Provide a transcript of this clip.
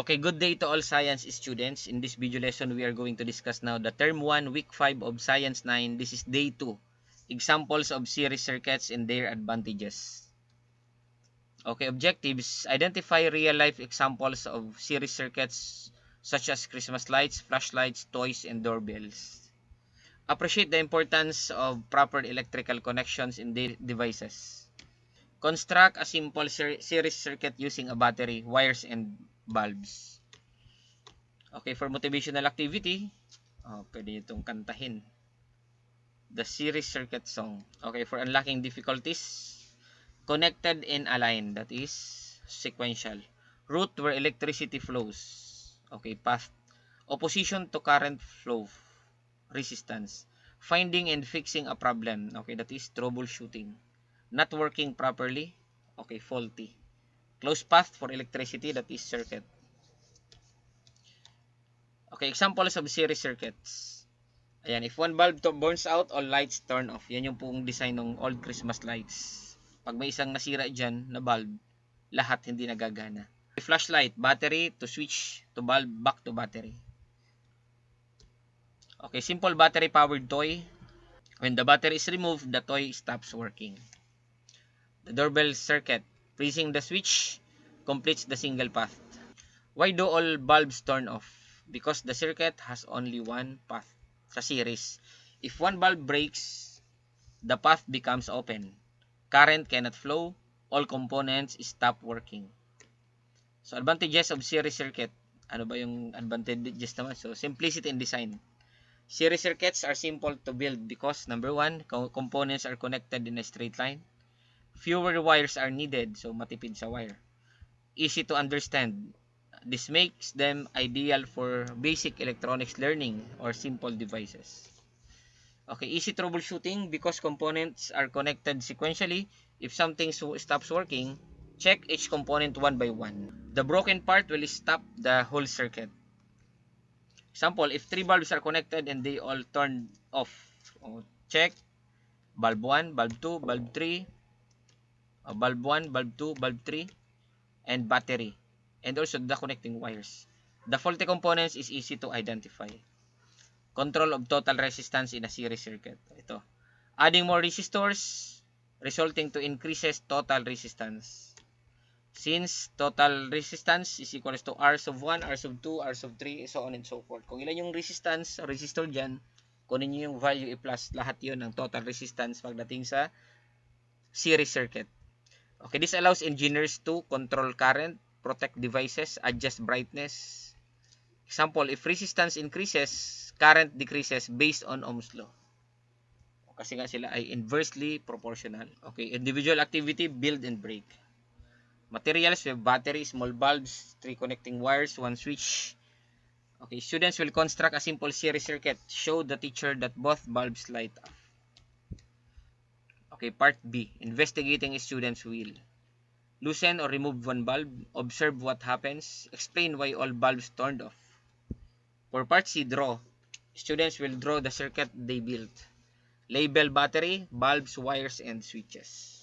Okay, good day to all science students. In this video lesson, we are going to discuss now the term 1, week 5 of Science 9. This is day 2. Examples of series circuits and their advantages. Okay, objectives. Identify real-life examples of series circuits such as Christmas lights, flashlights, toys, and doorbells. Appreciate the importance of proper electrical connections in the devices. Construct a simple series circuit using a battery, wires, and bulbs. Okay, for motivational activity, pwede nyo itong kantahin. The series circuit song. Okay, for unlocking difficulties, connected and aligned, that is sequential. Route where electricity flows. Okay, path. Opposition to current flow. Resistance. Finding and fixing a problem. Okay, that is troubleshooting. Not working properly. Okay, faulty. Closed path for electricity, that is circuit. Okay, examples of series circuits. Ayan, if one bulb burns out, all lights turn off. Yan yung pong design ng old Christmas lights. Pag may isang nasira dyan na bulb, lahat hindi nagagana. Flashlight, battery to switch to bulb back to battery. Okay, simple battery powered toy. When the battery is removed, the toy stops working. The doorbell circuit, pressing the switch completes the single path. Why do all bulbs turn off? Because the circuit has only one path sa series. If one bulb breaks, the path becomes open. Current cannot flow. All components stop working. So, advantages of series circuit. Ano ba yung advantages naman? So, simplicity in design. Series circuits are simple to build because number 1, components are connected in a straight line. Fewer wires are needed, so matipid sa wire. Easy to understand. This makes them ideal for basic electronics learning or simple devices. Okay, easy troubleshooting because components are connected sequentially. If something stops working, check each component one by one. The broken part will stop the whole circuit. Example, if 3 bulbs are connected and they all turn off, check bulb 1, bulb 2, bulb 3, bulb 1, bulb 2, bulb 3, and battery, and also the connecting wires. The faulty components is easy to identify. Control of total resistance in a series circuit. Ito. Adding more resistors resulting to increases total resistance. Since total resistance is equal to R sub 1, R sub 2, R sub 3, so on and so forth. Kung ilan yung resistance, resistor dyan, kunin nyo yung value i-plus lahat yun ng total resistance pagdating sa series circuit. Okay, this allows engineers to control current, protect devices, adjust brightness. Example, if resistance increases, current decreases based on Ohm's law. Kasi nga sila ay inversely proportional. Okay, individual activity, build and break. Materials, we have battery, small bulbs, 3 connecting wires, 1 switch. Okay, students will construct a simple series circuit. Show the teacher that both bulbs light up. Okay, part B, investigating students' will. Loosen or remove one bulb, observe what happens, explain why all bulbs turned off. For part C, draw. Students will draw the circuit they built. Label battery, bulbs, wires, and switches.